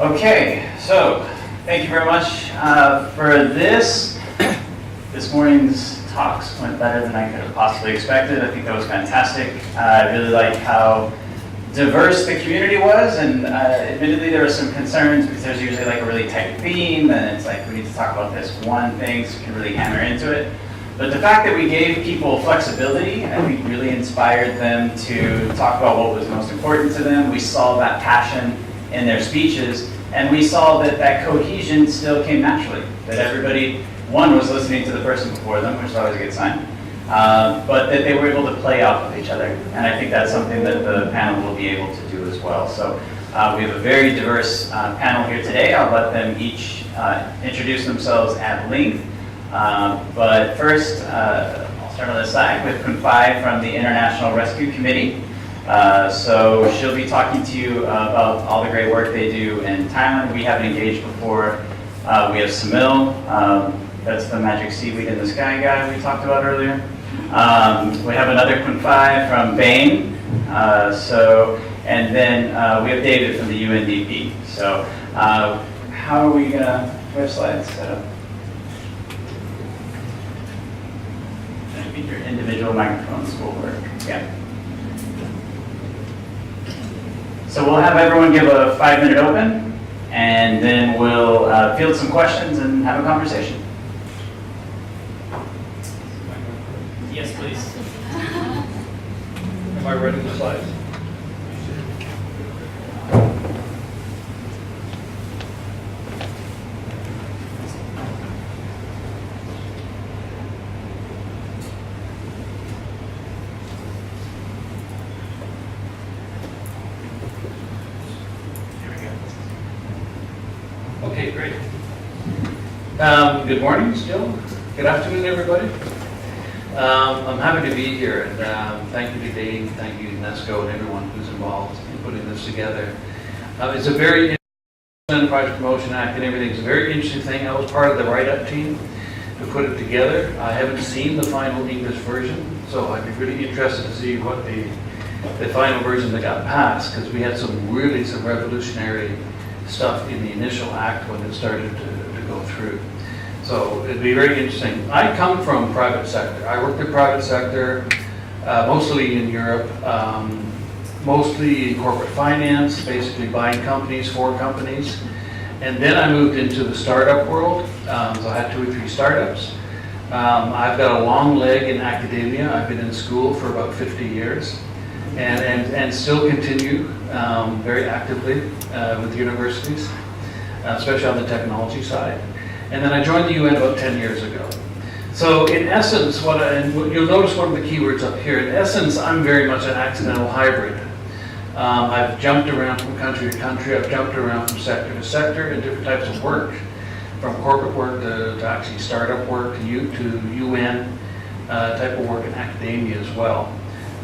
Okay, so thank you very much for this. This morning's talks went better than I could have possibly expected. I think that was fantastic. I really like how diverse the community was, and admittedly there were some concerns because there's usually like a really tight theme, and it's like we need to talk about this one thing so we can really hammer into it. But the fact that we gave people flexibility, I think really inspired them to talk about what was most important to them. We saw that passion in their speeches, and we saw that that cohesion still came naturally, that everybody, one, was listening to the person before them, which is always a good sign, but that they were able to play off of each other. And I think that's something that the panel will be able to do as well. So we have a very diverse panel here today. I'll let them each introduce themselves at length. But first, I'll start on this side with Kun Phai from the International Rescue Committee. So she'll be talking to you about all the great work they do in Thailand. We haven't engaged before. We have Samil, that's the magic seaweed in the sky guy we talked about earlier. We have another Kun Phai from Bain. And then we have David from the UNDP. So how are we gonna, we have slides set up? Your individual microphones will work. Yeah. So we'll have everyone give a 5-minute open, and then we'll field some questions and have a conversation. Yes, please. Am I ready the slides? Okay, great. Good morning still. Good afternoon, everybody. I'm happy to be here, and thank you to Dave, thank you to UNESCO and everyone who's involved in putting this together. It's a very Enterprise Promotion Act and everything. It's a very interesting thing. I was part of the write-up team to put it together. I haven't seen the final English version, so I'd be really interested to see what the final version that got passed, because we had some revolutionary stuff in the initial act when it started to go through. So it'd be very interesting. I come from private sector. I worked in private sector, mostly in Europe, mostly in corporate finance, basically buying companies for companies. And then I moved into the startup world. So I had 2 or 3 startups. I've got a long leg in academia. I've been in school for about 50 years. And still continue very actively with universities, especially on the technology side. And then I joined the UN about 10 years ago. So in essence, you'll notice one of the keywords up here. In essence, I'm very much an accidental hybrid. I've jumped around from country to country. I've jumped around from sector to sector in different types of work, from corporate work to actually startup work to UN type of work in academia as well.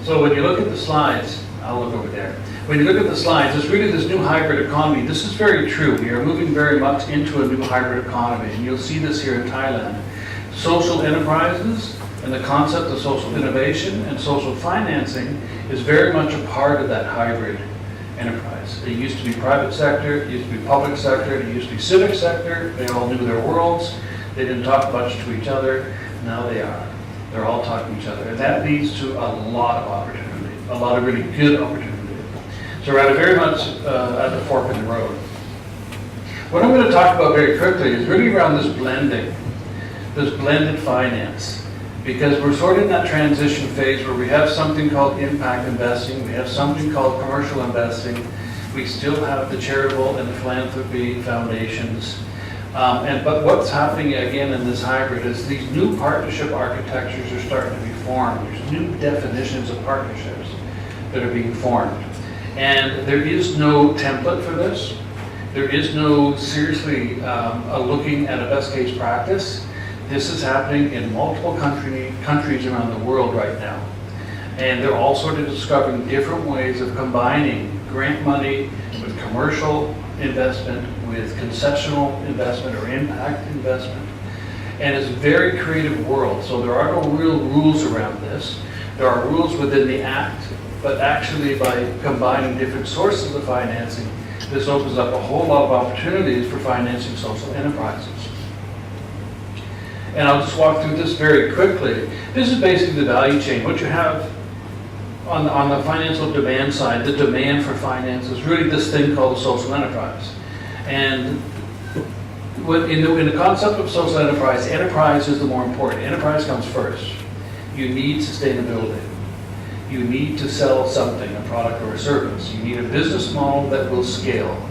So when you look at the slides, I'll look over there. When you look at the slides, it's really this new hybrid economy. This is very true. We are moving very much into a new hybrid economy, and you'll see this here in Thailand. Social enterprises and the concept of social innovation and social financing is very much a part of that hybrid enterprise. It used to be private sector, it used to be public sector, it used to be civic sector. They all knew their worlds. They didn't talk much to each other. Now they are. They're all talking to each other. And that leads to a lot of opportunity, a lot of really good opportunity. So we're very much at the fork in the road. What I'm going to talk about very quickly is really around this blending, this blended finance. Because we're sort of in that transition phase where we have something called impact investing, we have something called commercial investing, we still have the charitable and the philanthropy foundations. But what's happening again in this hybrid is these new partnership architectures are starting to be formed. There's new definitions of partnerships that are being formed. And there is no template for this. There is no seriously looking at a best case practice. This is happening in multiple countries around the world right now. And they're all sort of discovering different ways of combining grant money with commercial investment, with concessional investment or impact investment. And it's a very creative world. So there are no real rules around this. There are rules within the act, but actually by combining different sources of financing, this opens up a whole lot of opportunities for financing social enterprises. And I'll just walk through this very quickly. This is basically the value chain. What you have on the financial demand side, the demand for finance is really this thing called a social enterprise. And in the concept of social enterprise is the more important. Enterprise comes first. You need sustainability. You need to sell something, a product or a service. You need a business model that will scale,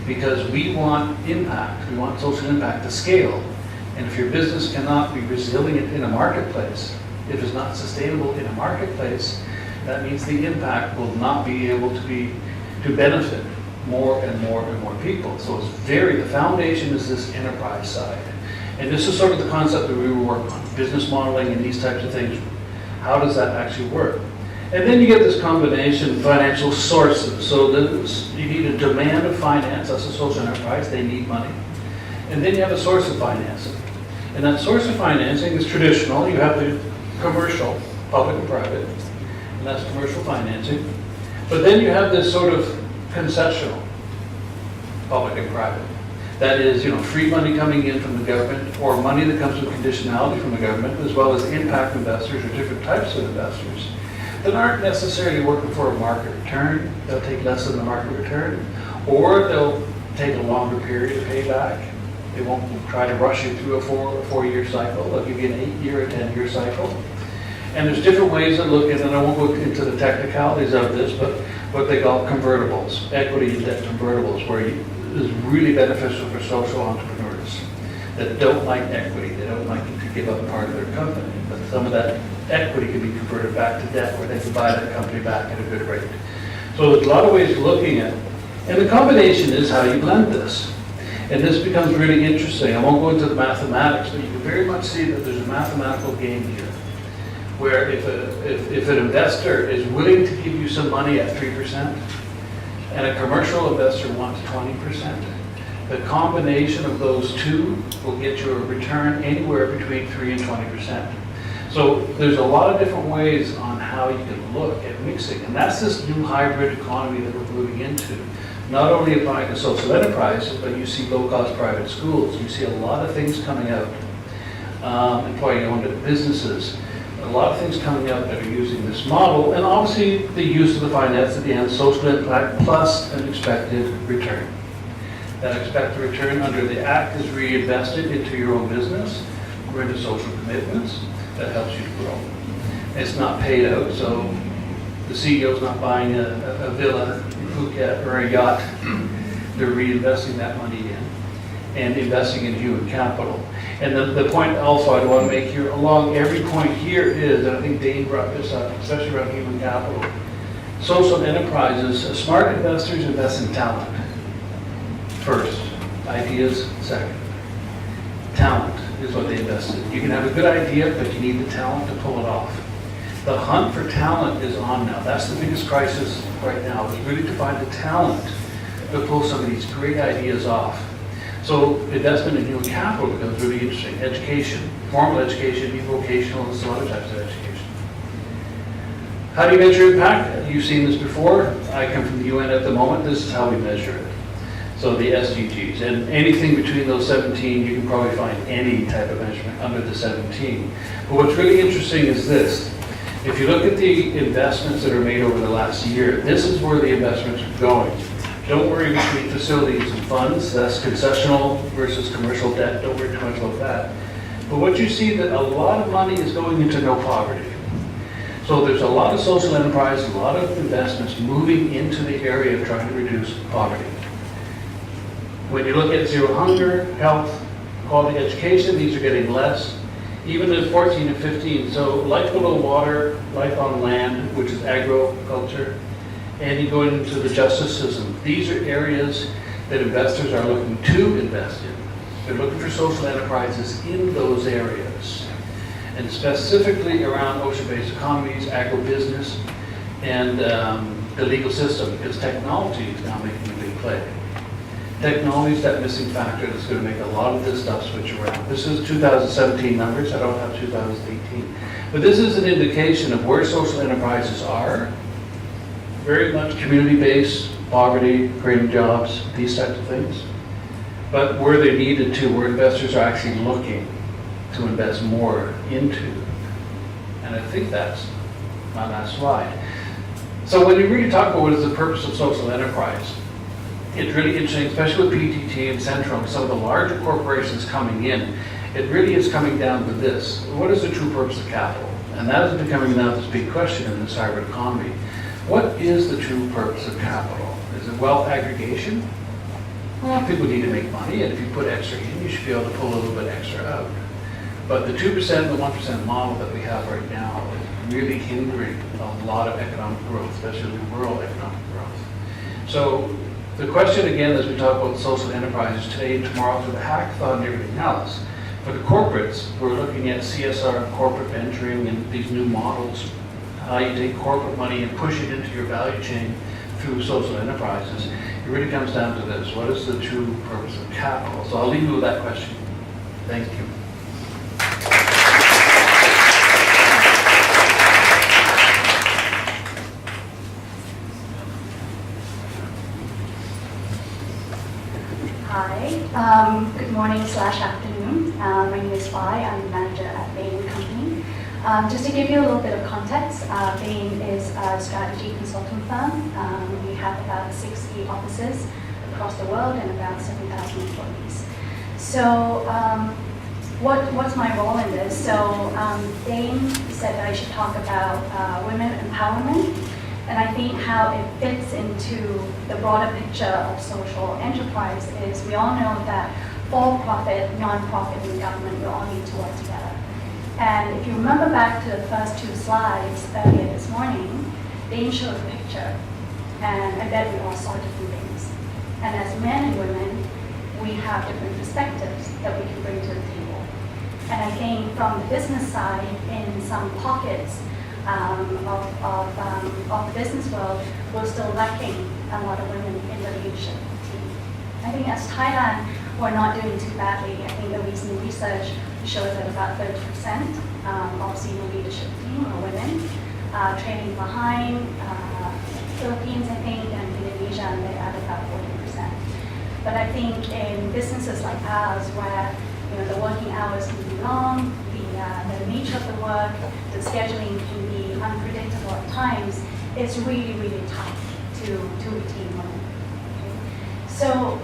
because we want impact. We want social impact to scale. And if your business cannot be resilient in a marketplace, if it's not sustainable in a marketplace, that means the impact will not be able to benefit more and more and more people. So it's the foundation is this enterprise side. And this is sort of the concept that we will work on, business modeling and these types of things. How does that actually work? And then you get this combination of financial sources. So you need a demand of finance, that's a social enterprise, they need money. And then you have a source of financing. And that source of financing is traditional. You have the commercial, public and private, and that's commercial financing. But then you have this sort of concessional, public and private. That is, free money coming in from the government, or money that comes with conditionality from the government, as well as impact investors or different types of investors that aren't necessarily working for a market return. They'll take less than the market return, or they'll take a longer period to pay back. They won't try to rush you through a four-year cycle. They'll give you an 8-year or 10-year cycle. And there's different ways to look at it, and I won't go into the technicalities of this, but what they call convertibles, equity and debt convertibles, where is really beneficial for social entrepreneurs that don't like equity. They don't like to give up part of their company, but some of that equity can be converted back to debt, where they can buy that company back at a good rate. So there's a lot of ways of looking at it. And the combination is how you blend this. And this becomes really interesting. I won't go into the mathematics, but you can very much see that there's a mathematical game here, where if an investor is willing to give you some money at 3%, and a commercial investor wants 20%, the combination of those two will get you a return anywhere between 3 and 20%. So there's a lot of different ways on how you can look at mixing, and that's this new hybrid economy that we're moving into. Not only applying to social enterprises, but you see low-cost private schools. You see a lot of things coming out, employee-owned businesses. A lot of things coming out that are using this model, and obviously the use of the finance at the end, social impact plus an expected return. That expected return under the Act is reinvested into your own business or into social commitments that helps you to grow. It's not paid out, so the CEO's not buying a villa in Phuket or a yacht. They're reinvesting that money in and investing in human capital. And the point also I want to make here, along every point here is, and I think Dane brought this up, especially around human capital, social enterprises, smart investors invest in talent first, ideas second. Talent is what they invest in. You can have a good idea, but you need the talent to pull it off. The hunt for talent is on now. That's the biggest crisis right now, is really to find the talent to pull some of these great ideas off. So investment in human capital becomes really interesting. Education, formal education, vocational, and some other types of education. How do you measure impact? You've seen this before. I come from the UN at the moment. This is how we measure it. So the SDGs, and anything between those 17, you can probably find any type of measurement under the 17. But what's really interesting is this. If you look at the investments that are made over the last year, this is where the investments are going. Don't worry between facilities and funds. That's concessional versus commercial debt. Don't worry too much about that. But what you see that a lot of money is going into no poverty. So there's a lot of social enterprise, a lot of investments moving into the area of trying to reduce poverty. When you look at zero hunger, health, quality education, these are getting less. Even in 14 and 15, so life below water, life on land, which is agriculture, and you go into the justice system. These are areas that investors are looking to invest in. They're looking for social enterprises in those areas, and specifically around ocean-based economies, agribusiness, and the legal system, because technology is now making a big play. Technology is that missing factor that's going to make a lot of this stuff switch around. This is 2017 numbers. I don't have 2018. But this is an indication of where social enterprises are. Very much community-based, poverty, creating jobs, these types of things. But where they needed to, where investors are actually looking to invest more into. And I think that's on that slide. So when you really talk about what is the purpose of social enterprise, it's really interesting, especially with PTT and Central, some of the larger corporations coming in, it really is coming down to this. What is the true purpose of capital? And that is becoming now this big question in this hybrid economy. What is the true purpose of capital? Is it wealth aggregation? Well, people need to make money, and if you put extra in, you should be able to pull a little bit extra out. But the 2% and the 1% model that we have right now is really hindering a lot of economic growth, especially rural economic growth. So the question again, as we talk about social enterprises today and tomorrow through the hackathon and everything else, for the corporates, we're looking at CSR, corporate venturing, and these new models, how you take corporate money and push it into your value chain through social enterprises. It really comes down to this: what is the true purpose of capital? So I'll leave you with that question. Thank you. Hi, good morning / afternoon. My name is Bai. I'm the manager at Bain & Company. Just to give you a little bit of context, Bain is a strategy consulting firm. We have about 60 offices across the world and about 7,000 employees. So what's my role in this? So Bain said that I should talk about women empowerment, and I think how it fits into the broader picture of social enterprise is we all know that for-profit, non-profit, and government will all need to work together. And if you remember back to the first two slides earlier this morning, they showed a picture, and I bet we all saw different things. And as men and women, we have different perspectives that we can bring to the table. And I think from the business side, in some pockets of the business world, we're still lacking a lot of women in the leadership team. I think as Thailand, we're not doing too badly. I think the recent research shows that about 30% of senior leadership team are women, trailing behind Philippines, I think, and Indonesia, and they're at about 40%. But I think in businesses like ours, where the working hours can be long, the nature of the work, the scheduling can be unpredictable at times, it's really, really tough to retain women. Okay? So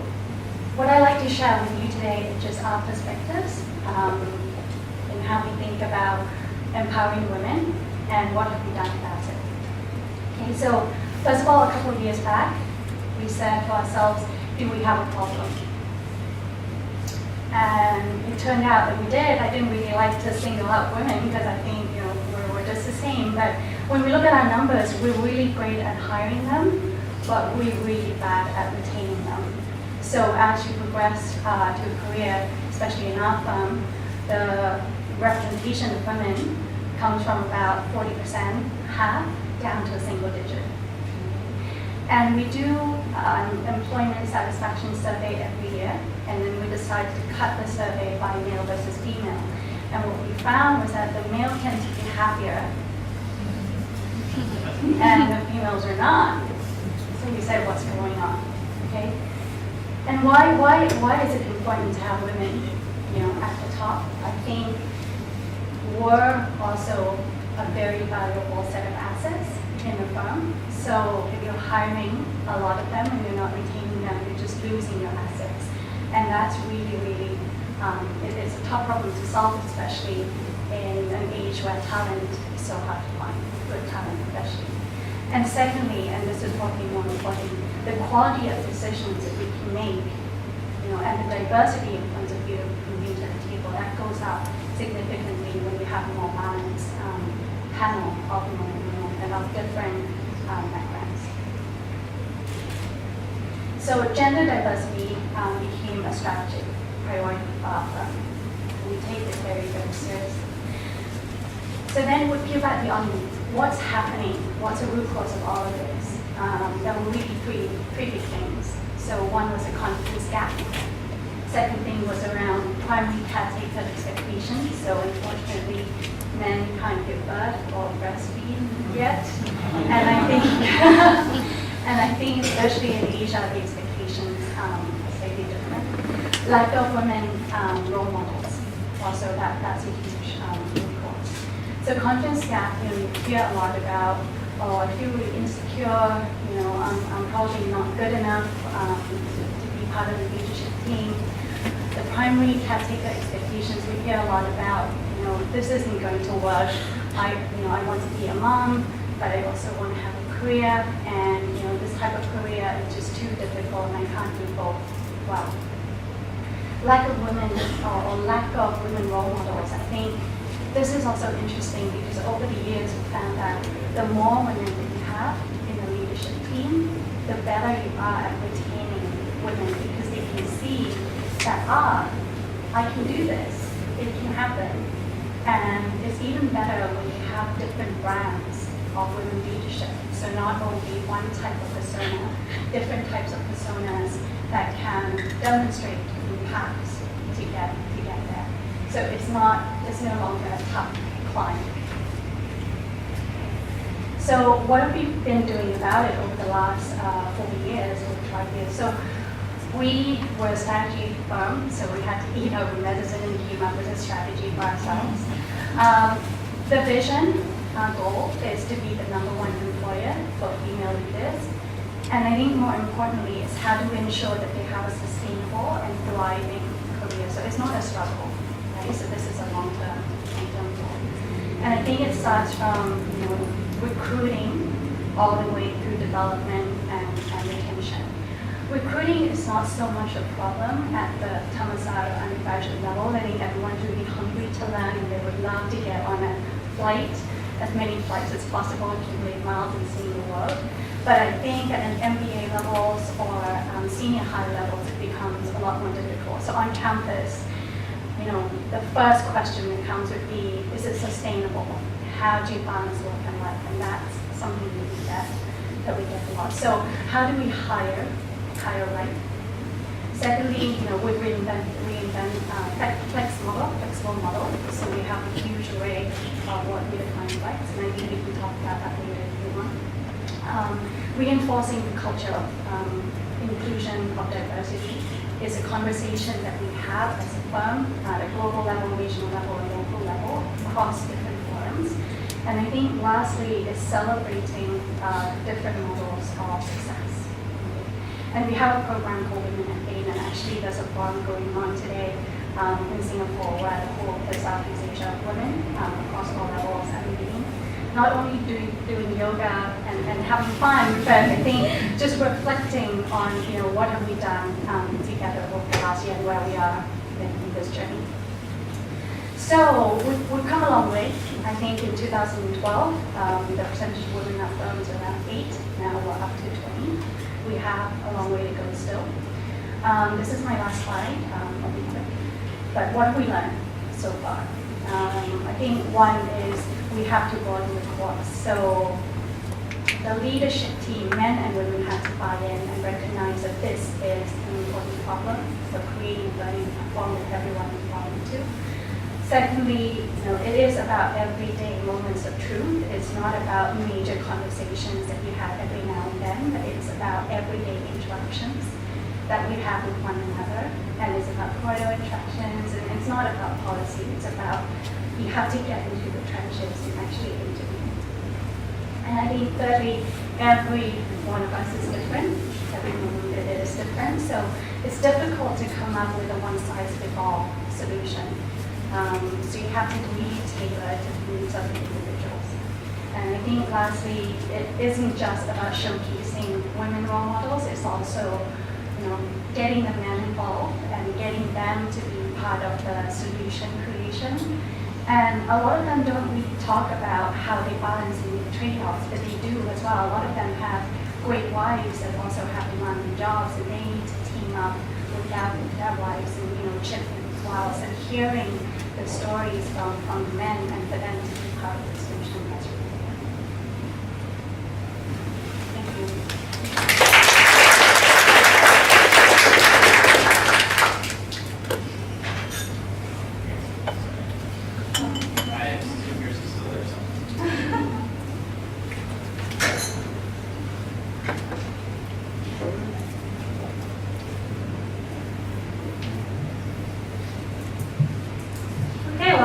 what I like to share with you today is just our perspectives and how we think about empowering women and what have we done about it. Okay, so first of all, a couple of years back, we said to ourselves, do we have a problem? And it turned out that we did. I didn't really like to single out women because I think we're just the same. But when we look at our numbers, we're really great at hiring them, but we're really bad at retaining them. So as you progress to a career, especially in our firm, the representation of women comes from about 40%, half, down to a single digit. And we do an employment satisfaction survey every year, and then we decided to cut the survey by male versus female. And what we found was that the male tend to be happier, and the females are not. So we said, what's going on? Okay. And why is it important to have women, at the top? I think we're also a very valuable set of assets in the firm. So if you're hiring a lot of them and you're not retaining them, you're just losing your assets. And that's really, really, it's a tough problem to solve, especially in an age where talent is so hard to find, good talent especially. And secondly, and this is probably more important, the quality of decisions that we can make, and the diversity in points of view we bring to the table, that goes up significantly when you have a more balanced panel of women and of different backgrounds. So gender diversity became a strategic priority for our firm. We take it very, very seriously. So then we peel back the onion. What's happening? What's the root cause of all of this? There were really three big things. So one was a confidence gap. Second thing was around primary caretaker expectations. So unfortunately, men can't give birth or breastfeed yet. And I think And I think especially in Asia, the expectations are slightly different. Lack of women role models, also that's a huge cause. So confidence gap, you hear a lot about, oh, I feel really insecure, I'm probably not good enough to be part of the leadership team. The primary caretaker expectations, we hear a lot about, this isn't going to work. I want to be a mom, but I also want to have a career, and this type of career is just too difficult, and I can't do both well. Lack of women or lack of women role models. I think this is also interesting because over the years we found that the more women that you have in the leadership team, the better you are at retaining women because they can see that I can do this, it can happen. And it's even better when you have different brands of women leadership. So not only one type of persona, different types of personas that can demonstrate different paths to get there. So it's no longer a tough climb. So what have we been doing about it over the last 4 years or 5 years? So we were a strategy firm, so we had to eat our medicine and came up with a strategy for ourselves. The vision, our goal, is to be the #1 employer for female leaders. And I think more importantly is how do we ensure that they have a sustainable and thriving career. So it's not a struggle, right? So this is a long-term goal. And I think it starts from recruiting all the way through development and retention. Recruiting is not so much a problem at the Thammasat or undergraduate level. I think everyone's really hungry to learn and they would love to get on a flight, as many flights as possible, accumulate miles and see the world. But I think at an MBA levels or senior high levels, it becomes a lot more difficult. So on campus, the first question that comes would be, is it sustainable? How do you balance work and life? And that's something that we get a lot. So how do we hire right? Secondly, we reinvent flexible model. So we have a huge array of what we define rights, and I think we can talk about that later if you want. Reinforcing the culture of inclusion, of diversity is a conversation that we have as a firm at a global level, regional level, and local level across different forums. And I think lastly is celebrating different models of success. And we have a program called Women at Bain, and actually there's a forum going on today in Singapore where the whole Southeast Asia women across all levels are meeting. Not only doing yoga and having fun, but I think just reflecting on what have we done together over the last year and where we are in this journey. So we've come a long way. I think in 2012, the percentage of women in our firm was around 8. Now we're up to 20. We have a long way to go still. This is my last slide, I'll be quick. But what have we learned so far? I think one is we have to broaden the course. So the leadership team, men and women, have to buy in and recognize that this is an important problem. So creating a learning platform that everyone is buying into. Secondly, it is about everyday moments of truth. It's not about major conversations that you have every now and then, but it's about everyday interactions that we have with one another. And it's about corridor interactions, and it's not about policy. It's about you have to get into the trenches and actually interview. And I think thirdly, every one of us is different. Every moment that it is different. So it's difficult to come up with a one-size-fits-all solution. So you have to really tailor to the needs of the individuals. And I think lastly, it isn't just about showcasing women role models, it's also getting the men involved and getting them to be part of the solution creation. And a lot of them don't really talk about how they balance the trade-offs, but they do as well. A lot of them have great wives that also have demanding jobs, and they need to team up with their wives and chip in as well. So hearing the stories from the men and for them to be part of the solution, that's really important. Thank you.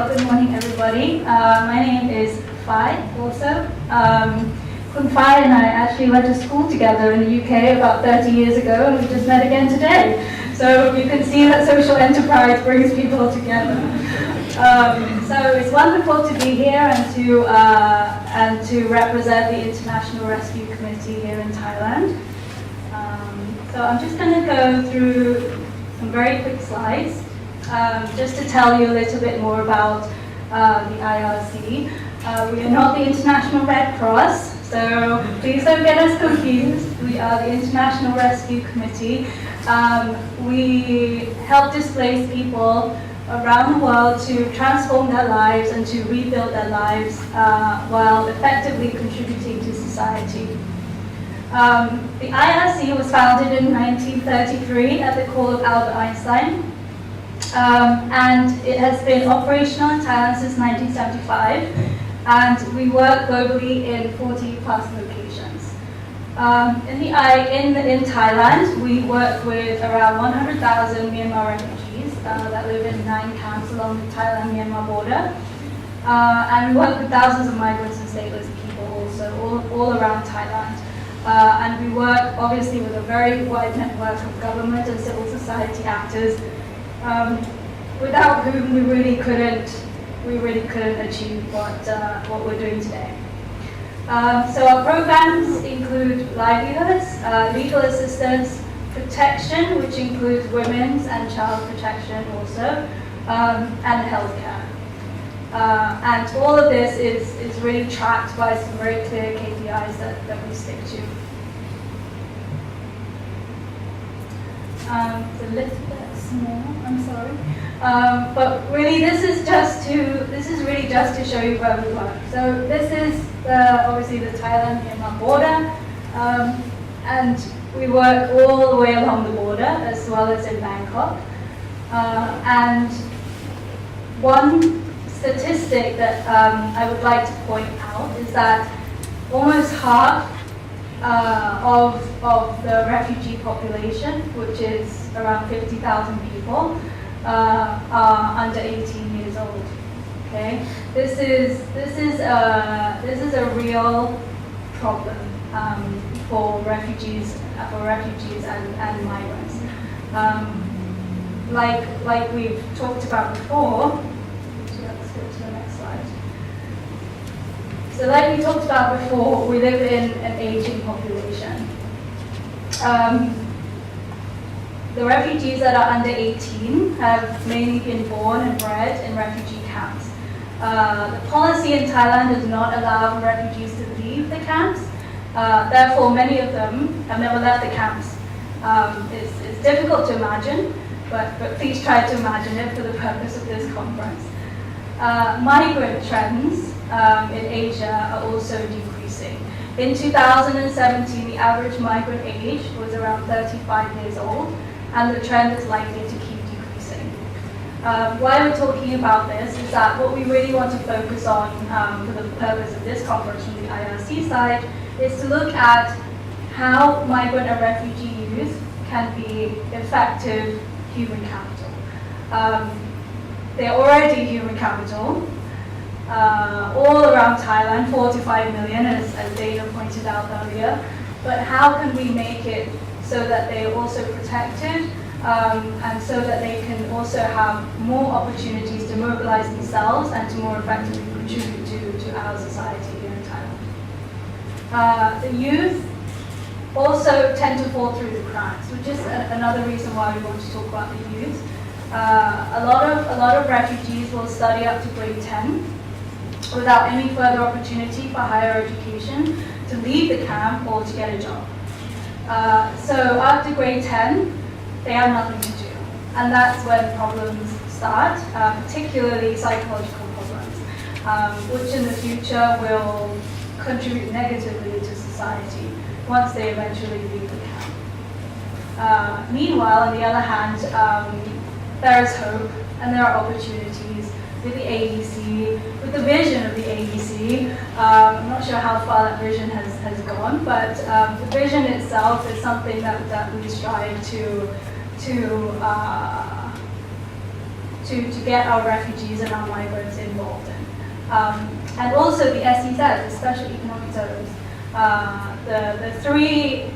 good morning, everybody. My name is Fai, also. Kun Fai and I actually went to school together in the UK about 30 years ago, and we just met again today. So you can see that social enterprise brings people together. So it's wonderful to be here and to represent the International Rescue Committee here in Thailand. So I'm just going to go through some very quick slides, just to tell you a little bit more about the IRC. We are not the International Red Cross, so please don't get us confused. We are the International Rescue Committee. We help displaced people around the world to transform their lives and to rebuild their lives while effectively contributing to society. The IRC was founded in 1933 at the call of Albert Einstein, and it has been operational in Thailand since 1975, and we work globally in 40 plus locations. In Thailand, we work with around 100,000 Myanmar refugees that live in 9 camps along the Thailand-Myanmar border, and we work with thousands of migrants and stateless people also all around Thailand. And we work obviously with a very wide network of government and civil society actors, without whom we really couldn't achieve what we're doing today. So our programs include livelihoods, legal assistance, protection, which includes women's and child protection also, and healthcare. And all of this is really tracked by some very clear KPIs that we stick to. It's a little bit small, I'm sorry. But really this is really just to show you where we work. So this is obviously the Thailand-Myanmar border, and we work all the way along the border as well as in Bangkok. And one statistic that I would like to point out is that almost half of the refugee population, which is around 50,000 people, are under 18 years old. Okay, this is a real problem for refugees and migrants. Like we've talked about before. Let's go to the next slide. So like we talked about before, we live in an aging population. The refugees that are under 18 have mainly been born and bred in refugee camps. The policy in Thailand does not allow refugees to leave the camps. Therefore, many of them have never left the camps. It's difficult to imagine, but please try to imagine it for the purpose of this conference. Migrant trends in Asia are also decreasing. In 2017, the average migrant age was around 35 years old, and the trend is likely to keep decreasing. Why we're talking about this is that what we really want to focus on for the purpose of this conference from the IRC side is to look at how migrant and refugee youth can be effective human capital. They're already human capital all around Thailand, 4 to 5 million, as Dana pointed out earlier. But how can we make it so that they're also protected and so that they can also have more opportunities to mobilize themselves and to more effectively contribute to our society here in Thailand. The youth also tend to fall through the cracks, which is another reason why we want to talk about the youth. A lot of refugees will study up to grade 10 without any further opportunity for higher education, to leave the camp or to get a job. So after grade 10, they have nothing to do. And that's when problems start, particularly psychological problems, which in the future will contribute negatively to society once they eventually leave the camp. Meanwhile, on the other hand, there is hope and there are opportunities with the AEC, with the vision of the AEC. I'm not sure how far that vision has gone, but the vision itself is something that we strive to to get our refugees and our migrants involved in. And also the SEZs, the Special Economic Zones. The three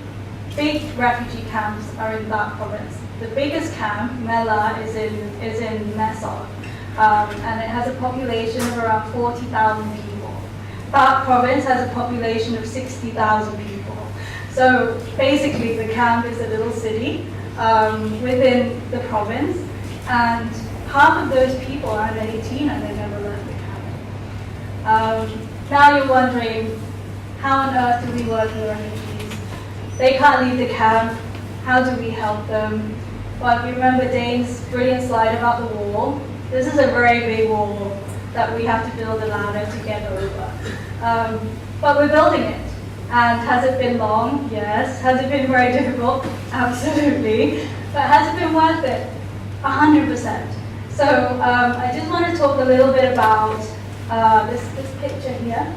big refugee camps are in that province. The biggest camp, Mela, is in Mesol, and it has a population of around 40,000 people. That province has a population of 60,000 people. So basically the camp is a little city within the province, and half of those people are under 18 and they never left the camp. Now you're wondering, how on earth do we work with refugees? They can't leave the camp. How do we help them? Well, if you remember Dane's brilliant slide about the wall, this is a very big wall that we have to build a ladder to get over. But we're building it. And has it been long? Yes. Has it been very difficult? Absolutely. But has it been worth it? 100%. So I just want to talk a little bit about this picture here.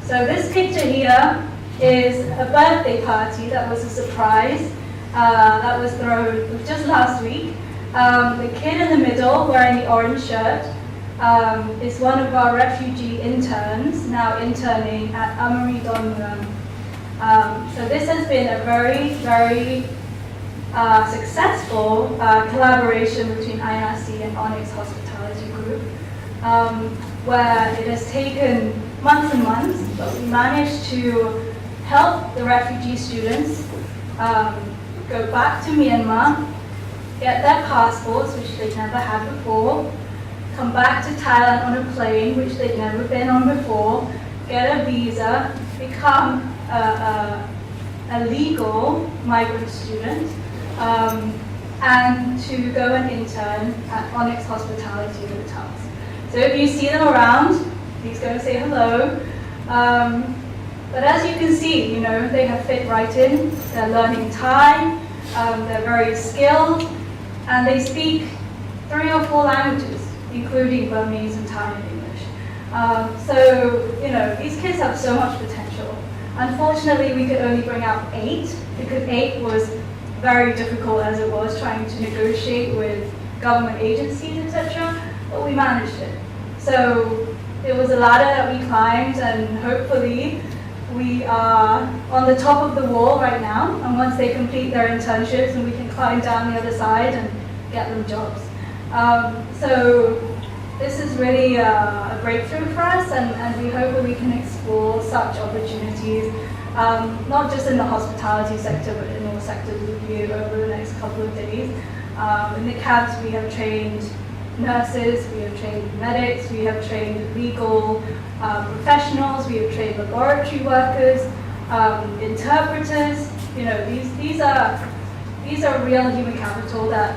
So this picture here is a birthday party that was a surprise that was thrown just last week. The kid in the middle wearing the orange shirt is one of our refugee interns now interning at Amari Donmuang. So this has been a very, very successful collaboration between INRC and Onyx Hospitality Group, where it has taken months and months, but we managed to help the refugee students go back to Myanmar, get their passports, which they'd never had before, come back to Thailand on a plane, which they'd never been on before, get a visa, become a legal migrant student, and to go and intern at Onyx Hospitality Hotels. So if you see them around, please go and say hello. But as you can see, they have fit right in. They're learning Thai, they're very skilled, and they speak 3 or 4 languages, including Burmese and Thai and English. So, these kids have so much potential. Unfortunately, we could only bring out 8, because 8 was very difficult as it was trying to negotiate with government agencies, etc. But we managed it. So it was a ladder that we climbed, and hopefully we are on the top of the wall right now. And once they complete their internships, and we can climb down the other side and get them jobs. So this is really a breakthrough for us, and we hope that we can explore such opportunities, not just in the hospitality sector, but in all sectors with you over the next couple of days. In the camps, we have trained nurses, we have trained medics, we have trained legal professionals, we have trained laboratory workers, interpreters. These are real human capital that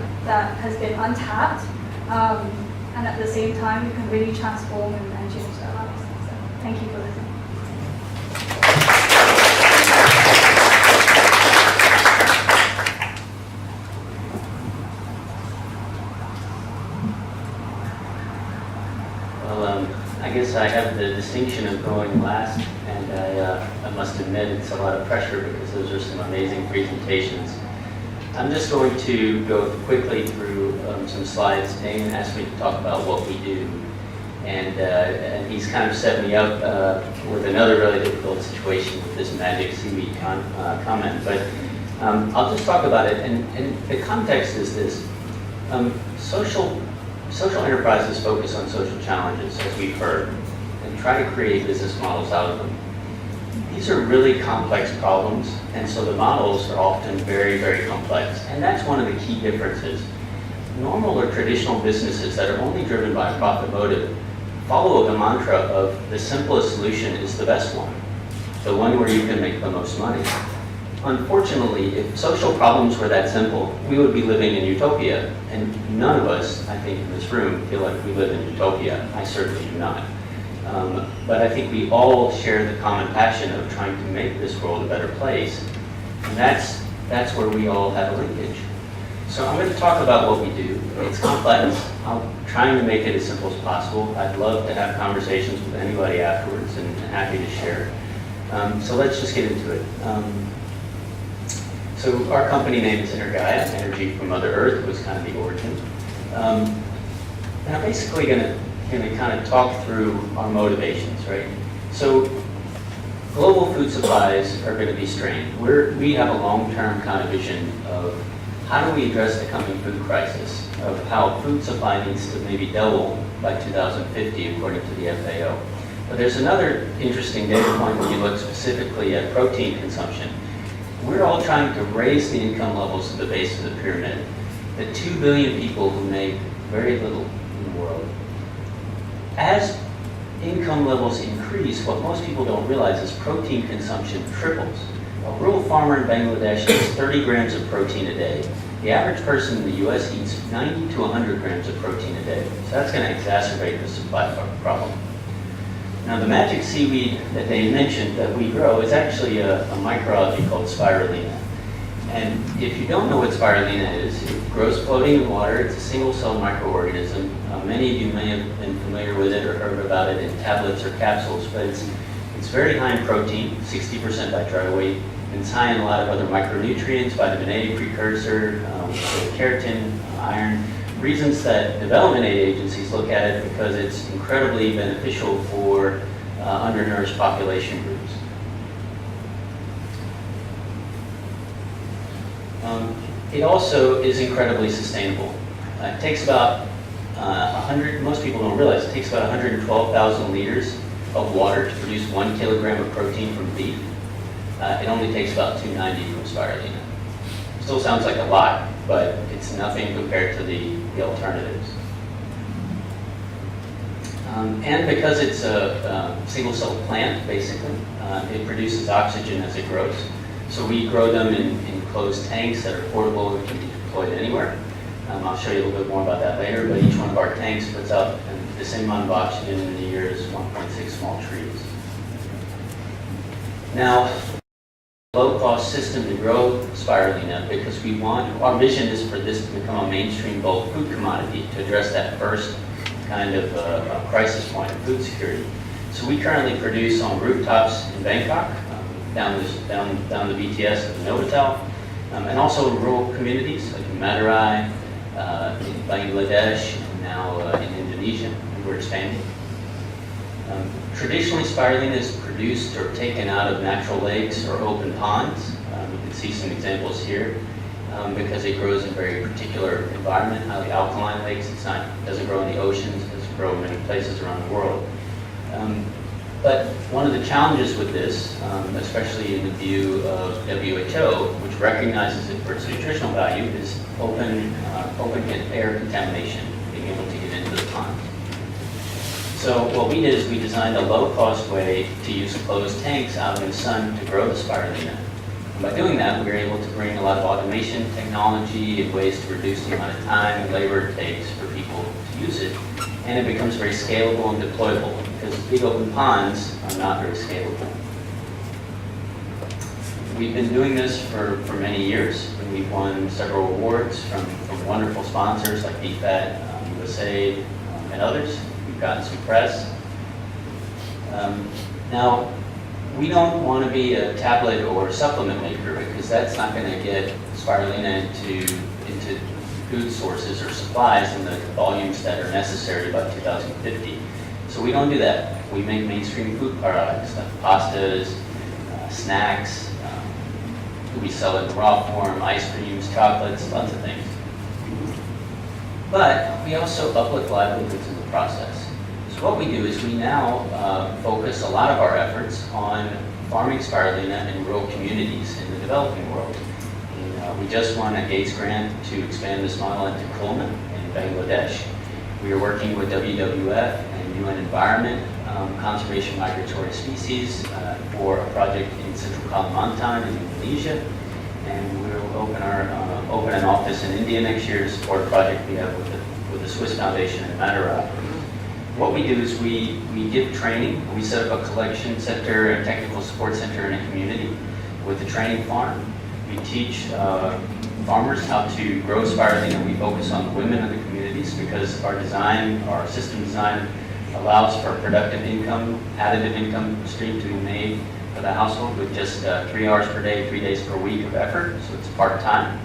has been untapped, and at the same time, we can really transform and change their lives. So, thank you for listening. I guess I have the distinction of going last, and I must admit it's a lot of pressure because those are some amazing presentations. I'm just going to go quickly through some slides. Dane asked me to talk about what we do, and he's kind of set me up with another really difficult situation with this magic seaweed comment, but I'll just talk about it, and the context is this. Social enterprises focus on social challenges, as we've heard, and try to create business models out of them. These are really complex problems, and so the models are often very, very complex. And that's one of the key differences. Normal or traditional businesses that are only driven by a profit motive follow the mantra of the simplest solution is the best one, the one where you can make the most money. Unfortunately, if social problems were that simple, we would be living in utopia, and none of us, I think, in this room feel like we live in utopia. I certainly do not. But I think we all share the common passion of trying to make this world a better place, and that's where we all have a linkage. So I'm going to talk about what we do. It's complex. I'm trying to make it as simple as possible. I'd love to have conversations with anybody afterwards, and happy to share. So let's just get into it. So our company name is Energaia. Energy from Mother Earth was kind of the origin. And I'm basically going to kind of talk through our motivations, right? So global food supplies are going to be strained. We have a long-term kind of vision of how do we address the coming food crisis, of how food supply needs to maybe double by 2050 according to the FAO. But there's another interesting data point when you look specifically at protein consumption. We're all trying to raise the income levels at the base of the pyramid. The 2 billion people who make very little in the world. As income levels increase, what most people don't realize is protein consumption triples. A rural farmer in Bangladesh eats 30 grams of protein a day. The average person in the US eats 90 to 100 grams of protein a day. So that's going to exacerbate the supply problem. Now the magic seaweed that they mentioned that we grow is actually a microalgae called spirulina. And if you don't know what spirulina is, it grows floating in water. It's a single-cell microorganism. Many of you may have been familiar with it or heard about it in tablets or capsules, but it's very high in protein, 60% by dry weight. It's high in a lot of other micronutrients, vitamin A precursor, keratin, iron. Reasons that development aid agencies look at it because it's incredibly beneficial for undernourished population groups. It also is incredibly sustainable. It takes about most people don't realize, it takes about 112,000 liters of water to produce 1 kilogram of protein from beef. It only takes about 290 from spirulina. Still sounds like a lot, but it's nothing compared to the alternatives. And because it's a single-cell plant, basically, it produces oxygen as it grows. So we grow them in closed tanks that are portable and can be deployed anywhere. I'll show you a little bit more about that later, but each one of our tanks puts out the same amount of oxygen in a year as 1.6 small trees. Now, low-cost system to grow spirulina because our vision is for this to become a mainstream bulk food commodity to address that first kind of crisis point of food security. So we currently produce on rooftops in Bangkok, down the BTS of the Novotel, and also in rural communities like in Madurai, in Bangladesh, and now in Indonesia, and we're expanding. Traditionally, spirulina is produced or taken out of natural lakes or open ponds. You can see some examples here because it grows in a very particular environment, highly alkaline lakes. It doesn't grow in the oceans, it doesn't grow in many places around the world. But one of the challenges with this, especially in the view of WHO, which recognizes it for its nutritional value, is open air contamination, being able to get into the pond. So what we did is we designed a low-cost way to use closed tanks out in the sun to grow the spirulina. And by doing that, we were able to bring a lot of automation technology and ways to reduce the amount of time and labor it takes for people to use it. And it becomes very scalable and deployable because big open ponds are not very scalable. We've been doing this for many years, and we've won several awards from wonderful sponsors like BFAT, USA, and others. We've gotten some press. Now, we don't want to be a tablet or supplement maker because that's not going to get spirulina into food sources or supplies in the volumes that are necessary by 2050. So we don't do that. We make mainstream food products like pastas, snacks. We sell it in raw form, ice creams, chocolates, lots of things. But we also uplift livelihoods in the process. So what we do is we now focus a lot of our efforts on farming spirulina in rural communities in the developing world. We just won a Gates grant to expand this model into Kulman in Bangladesh. We are working with WWF and UN Environment, Conservation Migratory Species for a project in Central Kalimantan in Indonesia. And we'll open an office in India next year to support a project we have with the Swiss Foundation in Madurai. What we do is we give training. We set up a collection center and technical support center in a community with a training farm. We teach farmers how to grow spirulina. We focus on women in the communities because our system design allows for productive income, additive income stream to be made for the household with just 3 hours per day, 3 days per week of effort, so it's part-time.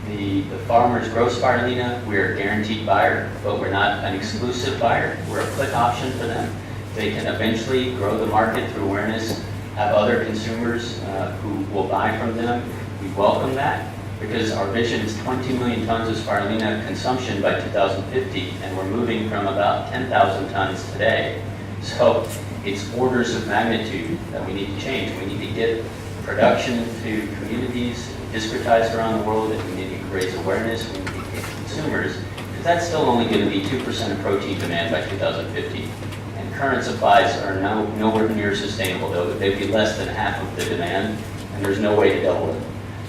The farmers grow spirulina, we're a guaranteed buyer, but we're not an exclusive buyer. We're a put option for them. They can eventually grow the market through awareness, have other consumers who will buy from them. We welcome that because our vision is 20 million tons of spirulina consumption by 2050, and we're moving from about 10,000 tons today. So it's orders of magnitude that we need to change. We need to get production to communities, discretized around the world, and we need to raise awareness, we need to get consumers, because that's still only going to be 2% of protein demand by 2050. And current supplies are nowhere near sustainable. They'd be less than half of the demand, and there's no way to double it.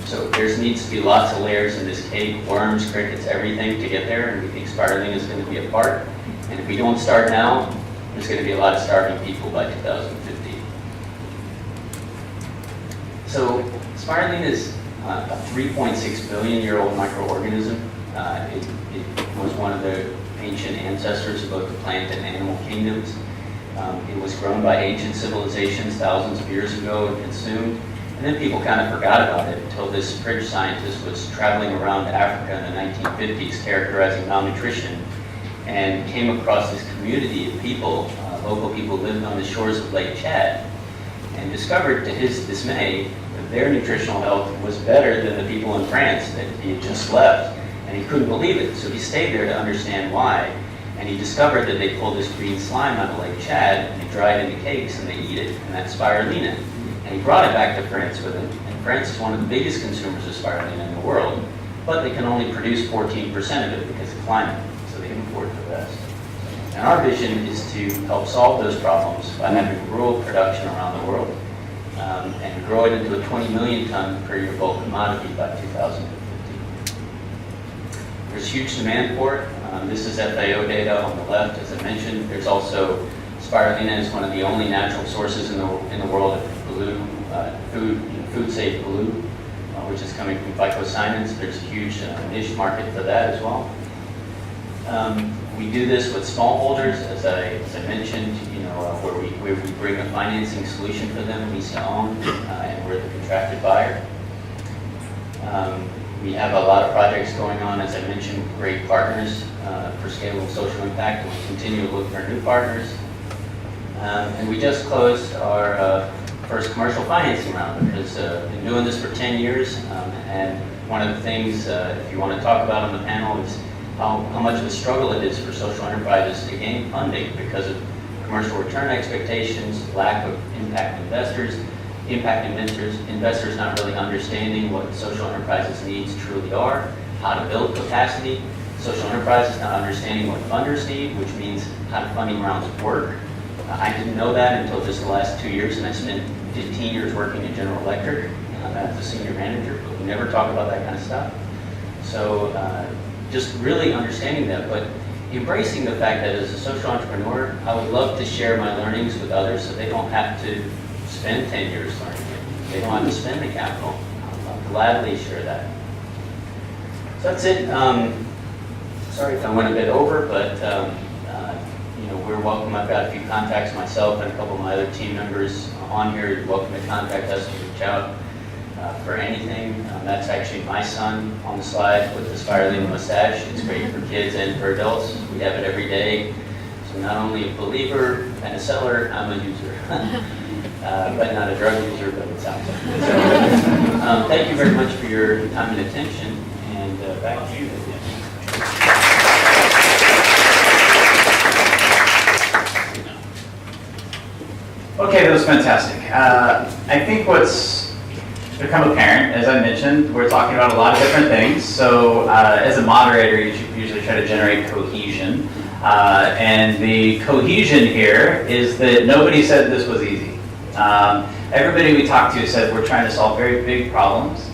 So there needs to be lots of layers in this cake, worms, crickets, everything to get there, and we think spirulina is going to be a part. And if we don't start now, there's going to be a lot of starving people by 2050. So spirulina is a 3.6 billion-year-old microorganism. It was one of the ancient ancestors of both the plant and animal kingdoms. It was grown by ancient civilizations thousands of years ago and consumed. And then people kind of forgot about it until this fridge scientist was traveling around Africa in the 1950s characterizing malnutrition and came across this community of people, local people living on the shores of Lake Chad, and discovered to his dismay that their nutritional health was better than the people in France that he had just left. And he couldn't believe it, so he stayed there to understand why. And he discovered that they pull this green slime out of Lake Chad and they dry it into cakes and they eat it, and that's spirulina. And he brought it back to France with him, and France is one of the biggest consumers of spirulina in the world, but they can only produce 14% of it because of climate, so they import the rest. And our vision is to help solve those problems by having rural production around the world and grow it into a 20 million ton per year bulk commodity by 2050. There's huge demand for it. This is FAO data on the left, as I mentioned. There's also spirulina is one of the only natural sources in the world of blue, food-safe blue, which is coming from phycocyanins. There's a huge niche market for that as well. We do this with smallholders, as I mentioned, where we bring a financing solution for them, lease to own, and we're the contracted buyer. We have a lot of projects going on, as I mentioned, great partners for scalable social impact, and we continue to look for new partners. And we just closed our first commercial financing round because we've been doing this for 10 years. And one of the things, if you want to talk about on the panel, is how much of a struggle it is for social enterprises to gain funding because of commercial return expectations, lack of investors not really understanding what social enterprises' needs truly are, how to build capacity, social enterprises not understanding what funders need, which means how funding rounds work. I didn't know that until just the last 2 years, and I spent 15 years working at General Electric as a senior manager, but we never talk about that kind of stuff. So just really understanding that, but embracing the fact that as a social entrepreneur, I would love to share my learnings with others so they don't have to spend 10 years learning it. They don't have to spend the capital. I'll gladly share that. So that's it. Sorry if I went a bit over, but we're welcome. I've got a few contacts myself and a couple of my other team members on here. You're welcome to contact us and reach out for anything. That's actually my son on the slide with the spirulina mustache. It's great for kids and for adults. We have it every day. So not only a believer and a seller, I'm a user. But not a drug user, but it sounds like it. So, thank you very much for your time and attention. And back to you, Vivian. Okay, that was fantastic. I think what's become apparent, as I mentioned, we're talking about a lot of different things. So as a moderator, you should usually try to generate cohesion. And the cohesion here is that nobody said this was easy. Everybody we talked to said we're trying to solve very big problems.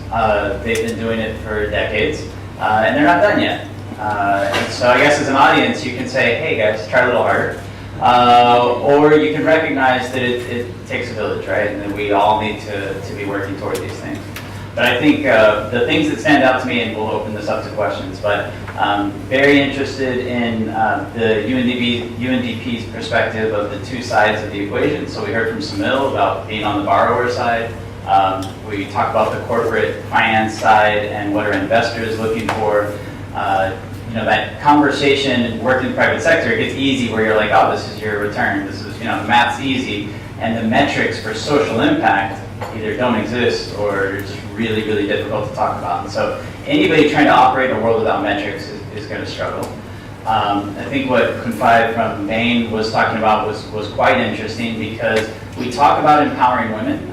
They've been doing it for decades, and they're not done yet. And so I guess as an audience, you can say, hey guys, try a little harder. Or you can recognize that it takes a village, right? And that we all need to be working toward these things. But I think the things that stand out to me, and we'll open this up to questions, but very interested in the UNDP's perspective of the two sides of the equation. So we heard from Samil about being on the borrower side, We talk about the corporate finance side and what are investors looking for. That conversation working in the private sector, it gets easy where you're like, oh, this is your return. This is, the math's easy. And the metrics for social impact either don't exist or are just really, really difficult to talk about. And so anybody trying to operate in a world without metrics is going to struggle. I think what Kunfai from Bain was talking about was quite interesting because we talk about empowering women,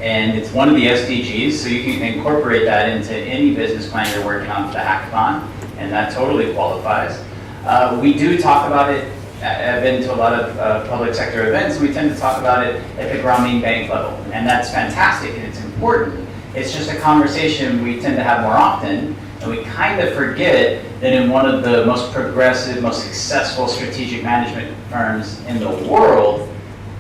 and it's one of the SDGs, so you can incorporate that into any business plan you're working on for the hackathon, and that totally qualifies. We do talk about it. I've been to a lot of public sector events. We tend to talk about it at the Grameen Bank level, and that's fantastic and it's important. It's just a conversation we tend to have more often, and we kind of forget that in one of the most progressive, most successful strategic management firms in the world,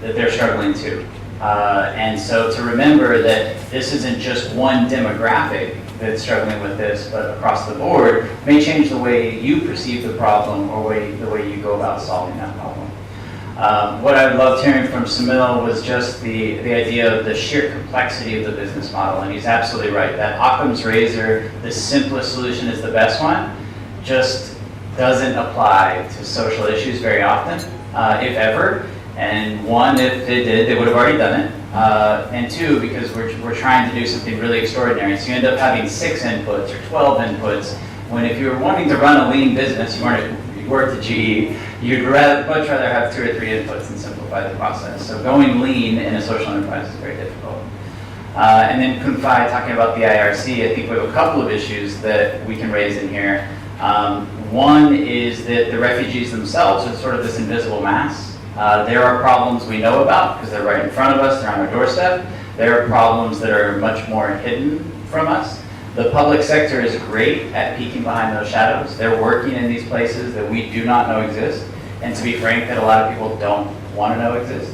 that they're struggling too. And so to remember that this isn't just one demographic that's struggling with this, but across the board, may change the way you perceive the problem or the way you go about solving that problem. What I loved hearing from Samil was just the idea of the sheer complexity of the business model, and he's absolutely right. That Occam's razor, the simplest solution is the best one, just doesn't apply to social issues very often, if ever. And one, if it did, they would have already done it. And two, because we're trying to do something really extraordinary. So you end up having 6 inputs or 12 inputs, when if you were wanting to run a lean business, you worked at GE, you'd much rather have 2 or 3 inputs and simplify the process. So going lean in a social enterprise is very difficult. And then Kunfai talking about the IRC, I think we have a couple of issues that we can raise in here. One is that the refugees themselves are sort of this invisible mass. There are problems we know about because they're right in front of us, they're on our doorstep. There are problems that are much more hidden from us. The public sector is great at peeking behind those shadows. They're working in these places that we do not know exist, and to be frank, that a lot of people don't want to know exist.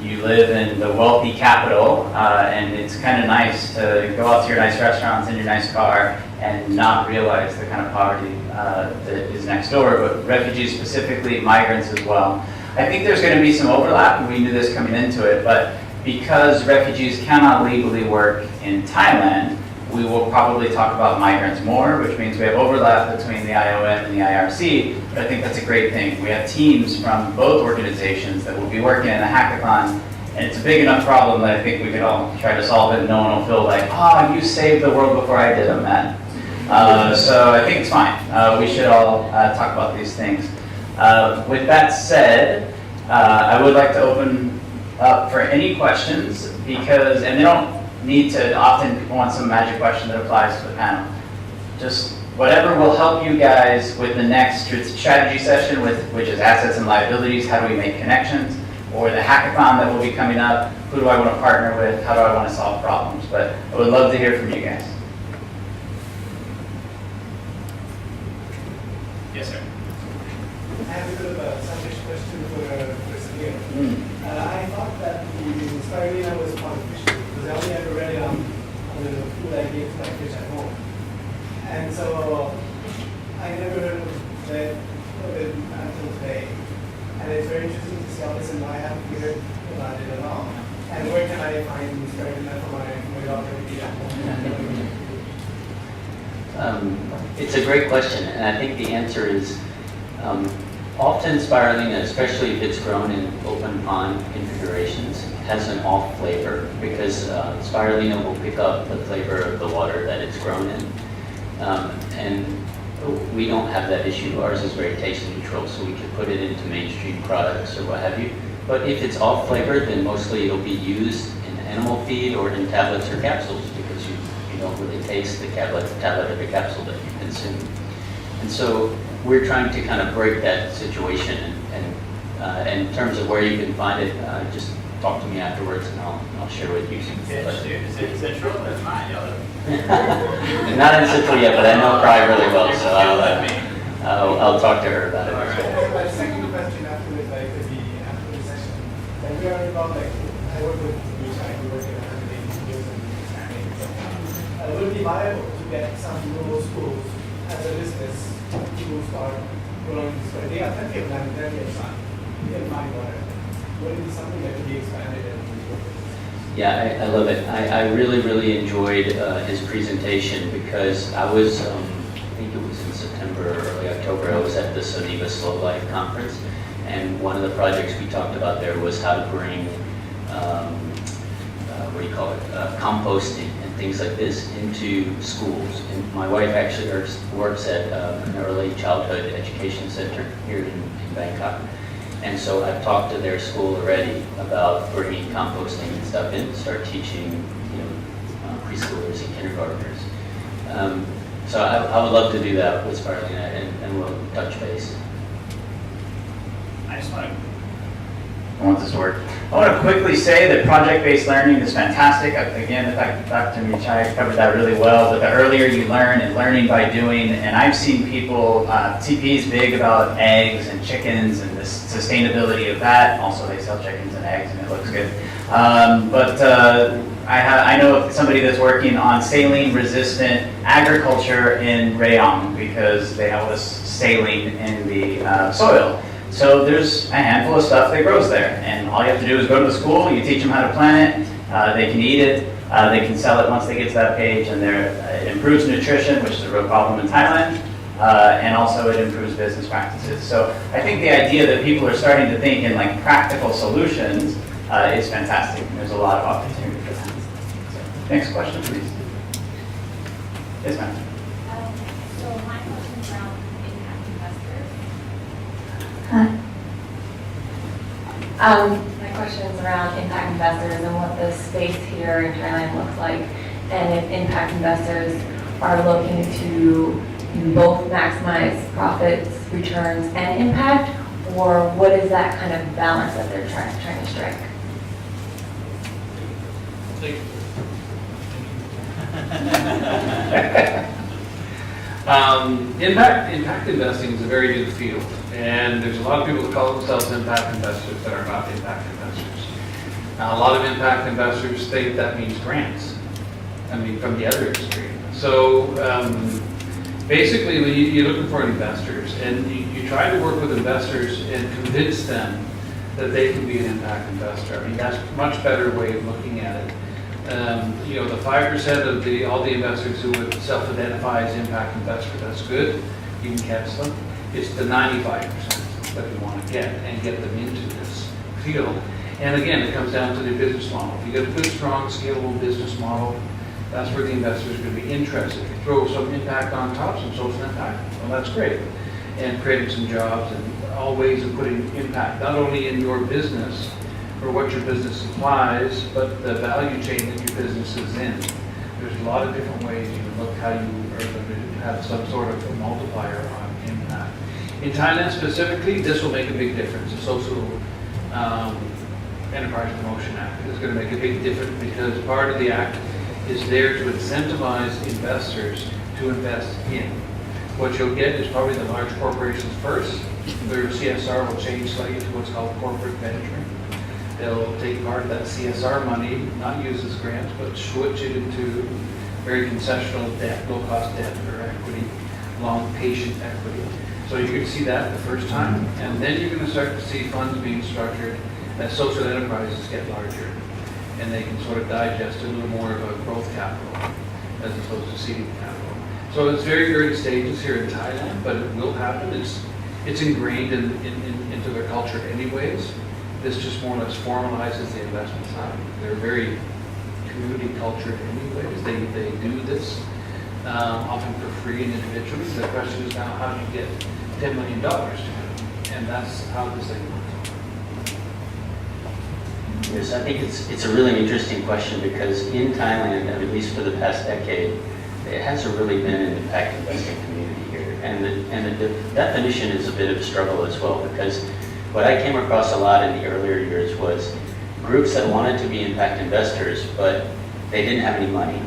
You live in the wealthy capital, and it's kind of nice to go out to your nice restaurants in your nice car and not realize the kind of poverty that is next door, but refugees specifically, migrants as well. I think there's going to be some overlap, and we knew this coming into it, but because refugees cannot legally work in Thailand, we will probably talk about migrants more, which means we have overlap between the IOM and the IRC, but I think that's a great thing. We have teams from both organizations that will be working in a hackathon, and it's a big enough problem that I think we can all try to solve it, and no one will feel like, oh, you saved the world before I did, I'm mad. So I think it's fine. We should all talk about these things. With that said, I would like to open up for any questions, because, and they don't need to, often people want some magic question that applies to the panel. Just whatever will help you guys with the next strategy session, which is assets and liabilities, how do we make connections, or the hackathon that will be coming up, who do I want to partner with, how do I want to solve problems. But I would love to hear from you guys. Yes, sir. I have a bit of a selfish question for Samir. I thought that the spirulina was artificial because I only ever read it on the food I gave to my fish at home. And so I never heard of it until today. And it's very interesting to see all this, and I haven't heard about it at all. And where can I find spirulina for my daughter to eat at home? It's a great question, and I think the answer is often spirulina, especially if it's grown in open pond configurations, has an off flavor because spirulina will pick up the flavor of the water that it's grown in. And we don't have that issue. Ours is very taste neutral, so we can put it into mainstream products or what have you. But if it's off flavored, then mostly it'll be used in animal feed or in tablets or capsules because you don't really taste the tablet or the capsule that you consume. And so we're trying to kind of break that situation, and in terms of where you can find it, just talk to me afterwards and I'll share with you. Is it central? That's mine, y'all. Not in Central yet, but I know Pry really well, so I'll talk to her about it. My second question afterwards, after the session, like we are about I work with we work in 180 years and expanding. Would it be viable to get some rural schools as a business to start growing this way? They have plenty of land, plenty of sun, they can find water. Would it be something that could be expanded and Yeah, I love it. I really, really enjoyed his presentation because I was, I think it was in September or early October, I was at the Soniva Slow Life Conference. And one of the projects we talked about there was how to bring, what do you call it, composting and things like this into schools. And my wife actually works at an early childhood education center here in Bangkok. And so I've talked to their school already about bringing composting and stuff in, start teaching, preschoolers and kindergartners. So I would love to do that with Spirulina, and we'll touch base. I want this to work. I want to quickly say that project-based learning is fantastic. Again, Dr. Michai covered that really well, but the earlier you learn and learning by doing, and I've seen people, TP is big about eggs and chickens and the sustainability of that. Also, they sell chickens and eggs and it looks good. I know somebody that's working on saline-resistant agriculture in Rayong because they have all this saline in the soil. So there's a handful of stuff that grows there, and all you have to do is go to the school, you teach them how to plant it, they can eat it, they can sell it once they get to that page, and it improves nutrition, which is a real problem in Thailand, and also it improves business practices. So I think the idea that people are starting to think in like practical solutions is fantastic, and there's a lot of opportunity for that. So, next question, please. Yes, ma'am. So my question is around impact investors. Hi. My question is around impact investors and what the space here in Thailand looks like, and if impact investors are looking to both maximize profits, returns, and impact, or what is that kind of balance that they're trying to strike? Impact investing is a very new field, and there's a lot of people that call themselves impact investors that are not impact investors. Now, a lot of impact investors think that means grants. From the other extreme. So basically, when you're looking for investors, and you try to work with investors and convince them that they can be an impact investor. That's a much better way of looking at it. The 5% of all the investors who would self-identify as impact investors, that's good. You can catch them. It's the 95% that we want to get and get them into this field. And again, it comes down to the business model. If you get a good, strong, scalable business model, that's where the investors are going to be interested. If you throw some impact on top, some social impact, well, that's great. And creating some jobs and all ways of putting impact, not only in your business or what your business supplies, but the value chain that your business is in. There's a lot of different ways you can look how you are going to have some sort of a multiplier on impact. In Thailand specifically, this will make a big difference. The Social Enterprise Promotion Act is going to make a big difference because part of the act is there to incentivize investors to invest in. What you'll get is probably the large corporations first. Their CSR will change slightly to what's called corporate venturing. They'll take part of that CSR money, not use as grants, but switch it into very concessional debt, low-cost debt or equity, long patient equity. So you're going to see that the first time, and then you're going to start to see funds being structured as social enterprises get larger, and they can sort of digest a little more of a growth capital as opposed to seeding capital. So it's very early stages here in Thailand, but it will happen. It's ingrained into their culture anyways. This just more or less formalizes the investment side. They're very community cultured anyways. They do this often for free and individually. The question is now, how do you get $10 million to it? And that's how this thing works. Yes, I think it's a really interesting question because in Thailand, at least for the past decade, it hasn't really been an impact investing community here. And the definition is a bit of a struggle as well, because what I came across a lot in the earlier years was groups that wanted to be impact investors, but they didn't have any money.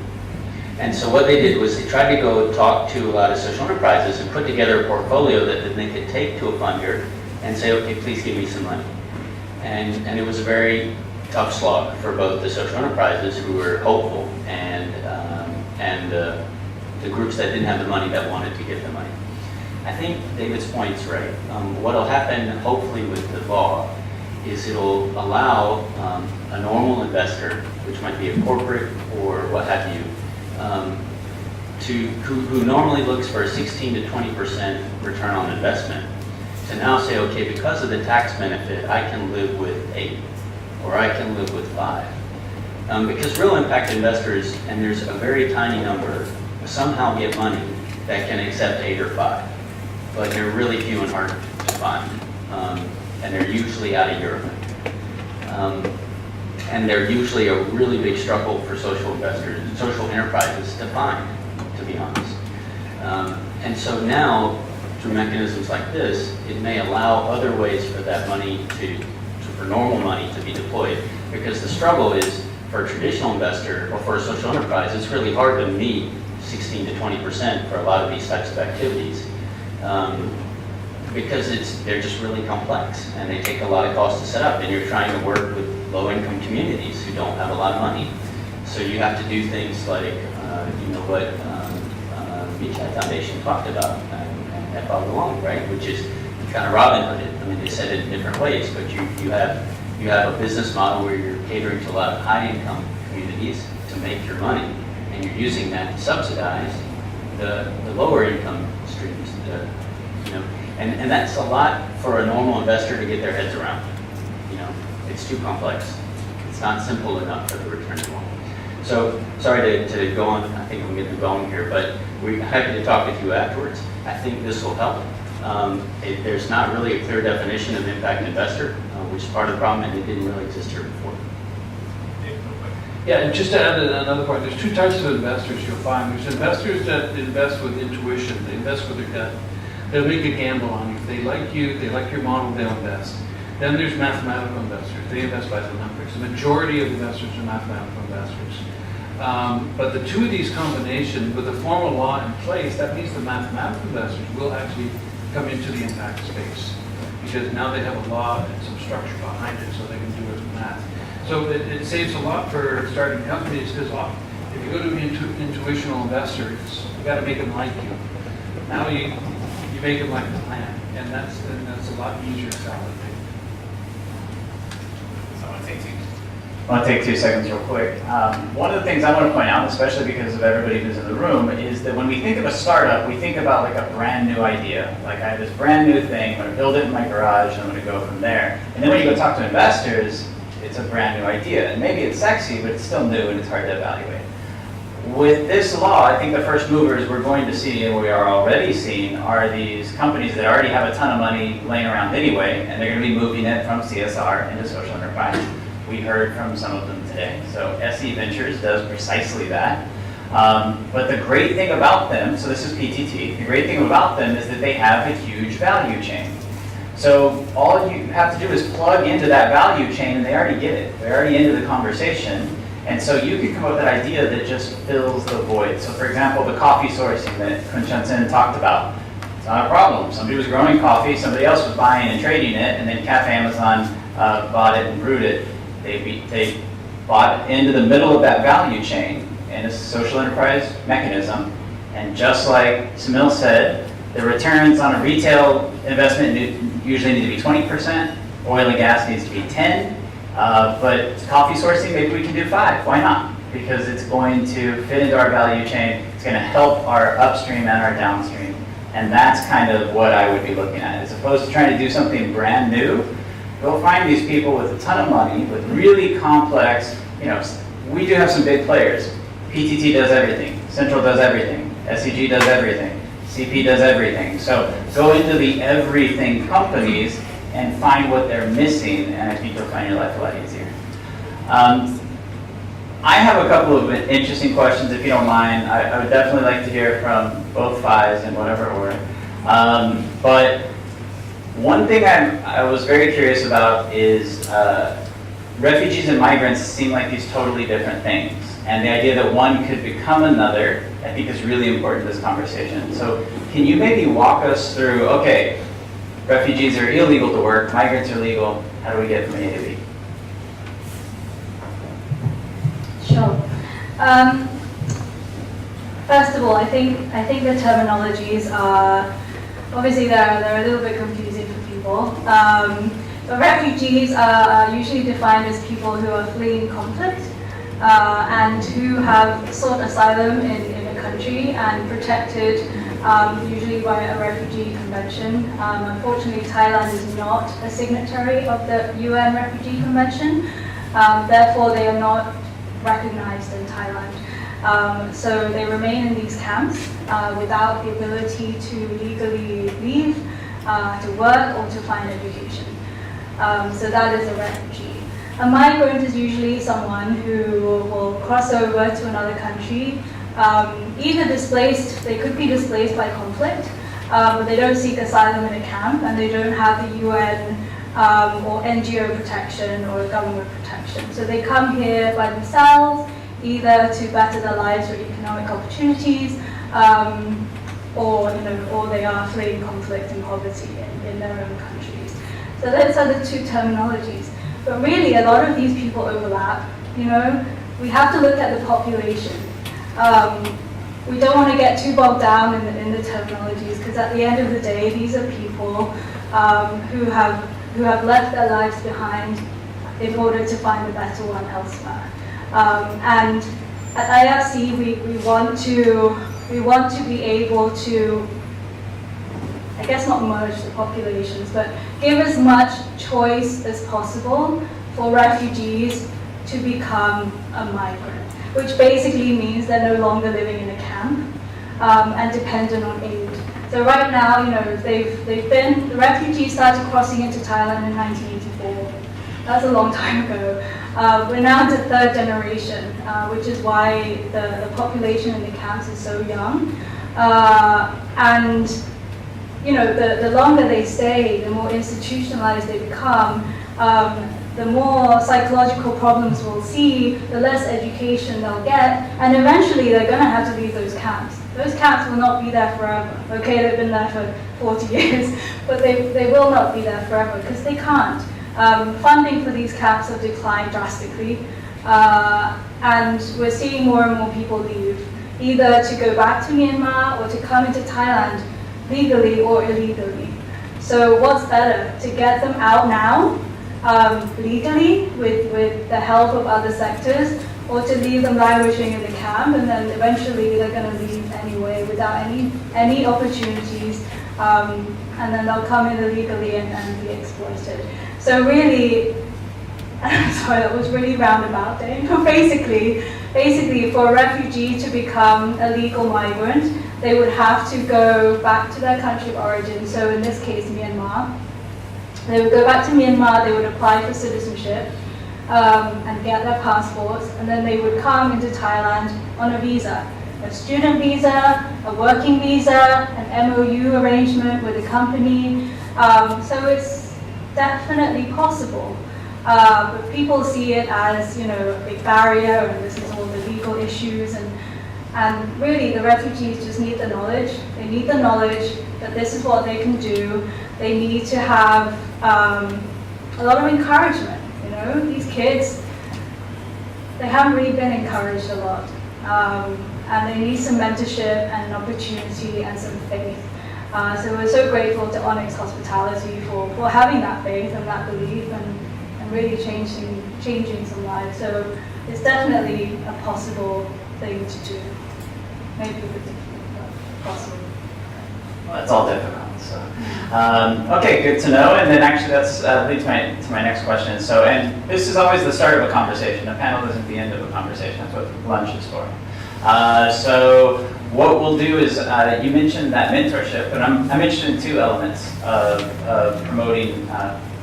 And so what they did was they tried to go talk to a lot of social enterprises and put together a portfolio that they could take to a funder and say, okay, please give me some money. And it was a very tough slog for both the social enterprises who were hopeful and the groups that didn't have the money that wanted to get the money. I think David's point's right. What'll happen, hopefully, with the law is it'll allow a normal investor, which might be a corporate or what have you, who normally looks for a 16 to 20% return on investment, to now say, okay, because of the tax benefit, I can live with 8, or I can live with 5. Because real impact investors, and there's a very tiny number, somehow get money that can accept 8 or 5. But they're really few and hard to find. And they're usually out of Europe. And they're usually a really big struggle for social investors, social enterprises to find, to be honest. And so now, through mechanisms like this, it may allow other ways for that money for normal money to be deployed. Because the struggle is, for a traditional investor or for a social enterprise, it's really hard to meet 16 to 20% for a lot of these types of activities. Because they're just really complex and they take a lot of cost to set up, and you're trying to work with low-income communities who don't have a lot of money. So you have to do things like, what Beachhead Foundation talked about and that followed along, right? Which is kind of Robin Hood it. I mean, they said it in different ways, but you have a business model where you're catering to a lot of high-income communities to make your money, and you're using that to subsidize the lower-income streams. And that's a lot for a normal investor to get their heads around. It's too complex. It's not simple enough for the return to normal. So sorry to go on. I think I'm getting going here, but we're happy to talk with you afterwards. I think this will help. There's not really a clear definition of impact investor, which is part of the problem, and it didn't really exist here before. Yeah, and just to add another point, there's 2 types of investors you'll find. There's investors that invest with intuition. They invest with their gut. They'll make a gamble on you. If they like you, they like your model, they'll invest. Then there's mathematical investors. They invest by the numbers. The majority of investors are mathematical investors. But the 2 of these combinations, with the formal law in place, that means the mathematical investors will actually come into the impact space. Because now they have a law and some structure behind it, so they can do it with math. So it saves a lot for starting companies, because if you go to an intuitional investor, you got to make them like you. Now you make them like the plan, and that's a lot easier to validate. I want to take 2 seconds real quick. One of the things I want to point out, especially because of everybody who's in the room, is that when we think of a startup, we think about like a brand new idea. Like I have this brand new thing, I'm going to build it in my garage, and I'm going to go from there. And then when you go talk to investors, it's a brand new idea. And maybe it's sexy, but it's still new and it's hard to evaluate. With this law, I think the first movers we're going to see, and we are already seeing, are these companies that already have a ton of money laying around anyway, and they're going to be moving it from CSR into social enterprise. We heard from some of them today. So SE Ventures does precisely that. But the great thing about them, so this is PTT, the great thing about them is that they have a huge value chain. So all you have to do is plug into that value chain, and they already get it. They're already into the conversation. And so you can come up with an idea that just fills the void. So for example, the coffee sourcing that Kun Chun-Sen talked about, it's not a problem. Somebody was growing coffee, somebody else was buying and trading it, and then Cafe Amazon bought it and brewed it. They bought into the middle of that value chain in a social enterprise mechanism. And just like Samil said, the returns on a retail investment usually need to be 20%, oil and gas needs to be 10%. But coffee sourcing, maybe we can do 5. Why not? Because it's going to fit into our value chain. It's going to help our upstream and our downstream. And that's kind of what I would be looking at. As opposed to trying to do something brand new, go find these people with a ton of money, with really complex, we do have some big players. PTT does everything. Central does everything. SEG does everything. CP does everything. So go into the everything companies and find what they're missing, and I think you'll find your life a lot easier. I have a couple of interesting questions, if you don't mind. I would definitely like to hear from both FIs in whatever order. But one thing I was very curious about is refugees and migrants seem like these totally different things. And the idea that one could become another, I think is really important to this conversation. So can you maybe walk us through, okay, refugees are illegal to work, migrants are legal, how do we get from A to B? Sure. First of all, I think the terminologies are obviously they're a little bit confusing for people. But refugees are usually defined as people who are fleeing conflict and who have sought asylum in a country and protected usually by a refugee convention. Unfortunately, Thailand is not a signatory of the UN Refugee Convention, therefore they are not recognized in Thailand. So they remain in these camps without the ability to legally leave, to work, or to find education. So that is a refugee. A migrant is usually someone who will cross over to another country, either displaced, they could be displaced by conflict, but they don't seek asylum in a camp and they don't have the UN or NGO protection or government protection. So they come here by themselves, either to better their lives or economic opportunities, or they are fleeing conflict and poverty in their own countries. So those are the two terminologies. But really, a lot of these people overlap. We have to look at the population. We don't want to get too bogged down in the terminologies, because at the end of the day, these are people who have left their lives behind in order to find a better one elsewhere. And at IRC, we want to be able to, I guess not merge the populations, but give as much choice as possible for refugees to become a migrant, which basically means they're no longer living in a camp and dependent on aid. So right now, the refugees started crossing into Thailand in 1984. That's a long time ago. We're now the third generation, which is why the population in the camps is so young. And the longer they stay, the more institutionalized they become, the more psychological problems we'll see, the less education they'll get, and eventually they're going to have to leave those camps. Those camps will not be there forever. Okay, they've been there for 40 years, but they will not be there forever because they can't. Funding for these camps have declined drastically, and we're seeing more and more people leave, either to go back to Myanmar or to come into Thailand legally or illegally. So what's better, to get them out now, legally, with the help of other sectors, or to leave them languishing in the camp, and then eventually they're going to leave anyway without any opportunities, and then they'll come in illegally and be exploited. So really, sorry, that was really roundabout there. Basically, for a refugee to become a legal migrant, they would have to go back to their country of origin, so in this case, Myanmar. They would go back to Myanmar, they would apply for citizenship and get their passports, and then they would come into Thailand on a visa. A student visa, a working visa, an MOU arrangement with a company. So it's definitely possible. But people see it as, a big barrier, and this is all the legal issues, and really the refugees just need the knowledge. They need the knowledge that this is what they can do. They need to have a lot of encouragement. These kids, they haven't really been encouraged a lot. And they need some mentorship and an opportunity and some faith. So we're so grateful to Onyx Hospitality for having that faith and that belief and really changing some lives. So it's definitely a possible thing to do. Maybe ridiculous, but possible. Well, it's all difficult. So, okay, good to know. And then actually that's leads to my next question. So, and this is always the start of a conversation. A panel isn't the end of a conversation. That's what lunch is for. So what we'll do is, you mentioned that mentorship, but I'm interested in two elements of promoting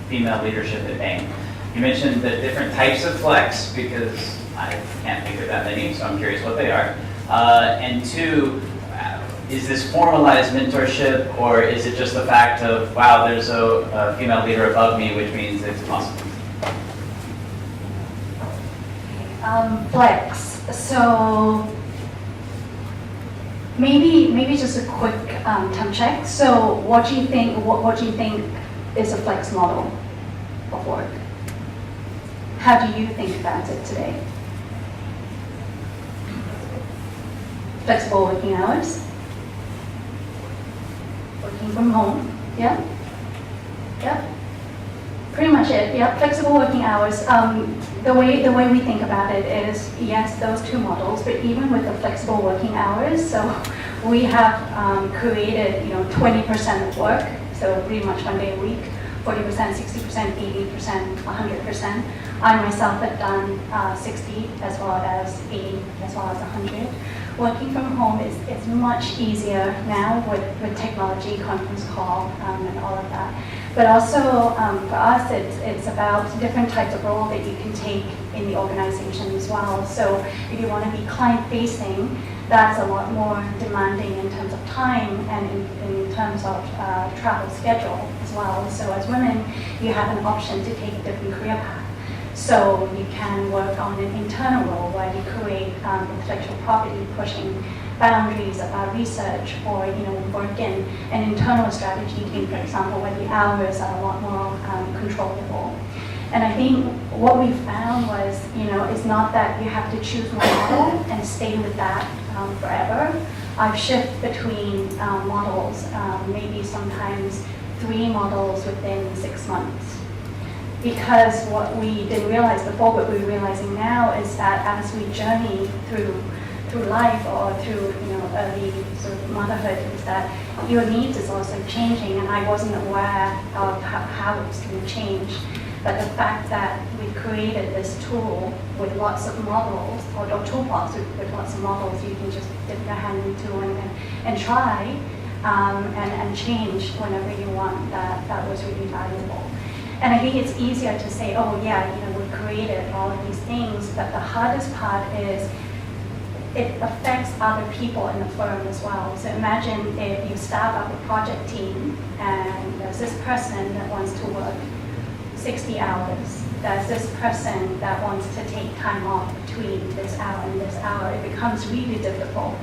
female leadership at Bain. You mentioned the different types of flex, because I can't think of that many, so I'm curious what they are. And two, is this formalized mentorship, or is it just the fact of, wow, there's a female leader above me, which means it's possible? Flex. So maybe just a quick time check. So what do you think? What do you think is a flex model of work? How do you think about it today? Flexible working hours. Working from home, yeah? pretty much it. Yeah, flexible working hours. The way we think about it is, yes, those two models, but even with the flexible working hours, so we have created, 20% of work, so pretty much 1 day a week, 40%, 60%, 80%, 100%. I myself have done 60 as well as 80 as well as 100. Working from home is much easier now with technology, conference call, and all of that. But also for us, it's about different types of role that you can take in the organization as well. So if you want to be client-facing, that's a lot more demanding in terms of time and in terms of travel schedule as well. So as women, you have an option to take a different career path. So you can work on an internal role where you create intellectual property, pushing boundaries about research, or work in an internal strategy team, for example, where the hours are a lot more controllable. And I think what we found was, it's not that you have to choose one model and stay with that forever. I've shifted between models, maybe sometimes 3 models within 6 months. Because what we didn't realize before, what we're realizing now is that as we journey through life or through early sort of motherhood, is that your needs is also changing, and I wasn't aware of how it's going to change. But the fact that we created this tool with lots of models, or toolbox with lots of models, you can just dip your hand into and try and change whenever you want. That was really valuable. And I think it's easier to say, oh yeah, we created all of these things, but the hardest part is it affects other people in the firm as well. So imagine if you start up a project team and there's this person that wants to work 60 hours. There's this person that wants to take time off between this hour and this hour. It becomes really difficult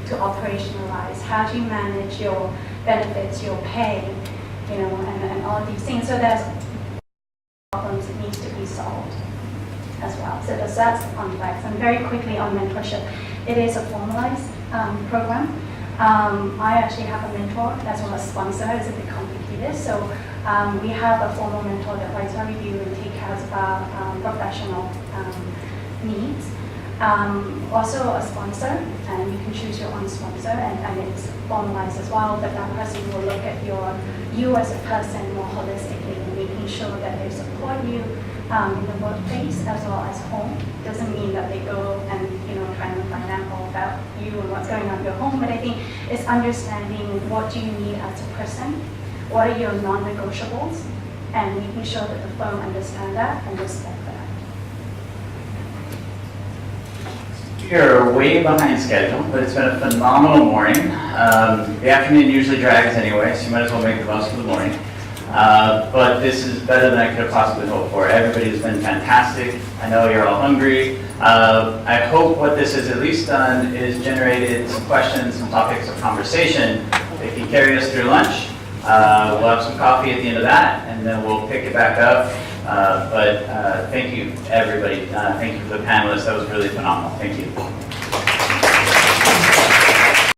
to operationalize. How do you manage your benefits, your pay, and all of these things. So there's problems that needs to be solved as well. So that's complex. And very quickly on mentorship, it is a formalized program. I actually have a mentor as well as sponsor. It's a bit complicated. So we have a formal mentor that writes our review and takes care of our professional needs. Also a sponsor, and you can choose your own sponsor, and it's formalized as well, but that person will look at you as a person more holistically, and making sure that they support you in the workplace as well as home. Doesn't mean that they go and trying to find out all about you and what's going on in your home, but I think it's understanding what do you need as a person, what are your non-negotiables, and making sure that the firm understands that and respect that. You're way behind schedule, but it's been a phenomenal morning. The afternoon usually drags anyway, so you might as well make the most of the morning. But this is better than I could have possibly hoped for. Everybody's been fantastic. I know you're all hungry. I hope what this has at least done is generated some questions, some topics of conversation that can carry us through lunch. We'll have some coffee at the end of that, and then we'll pick it back up. But thank you, everybody. Thank you for the panelists. That was really phenomenal. Thank you.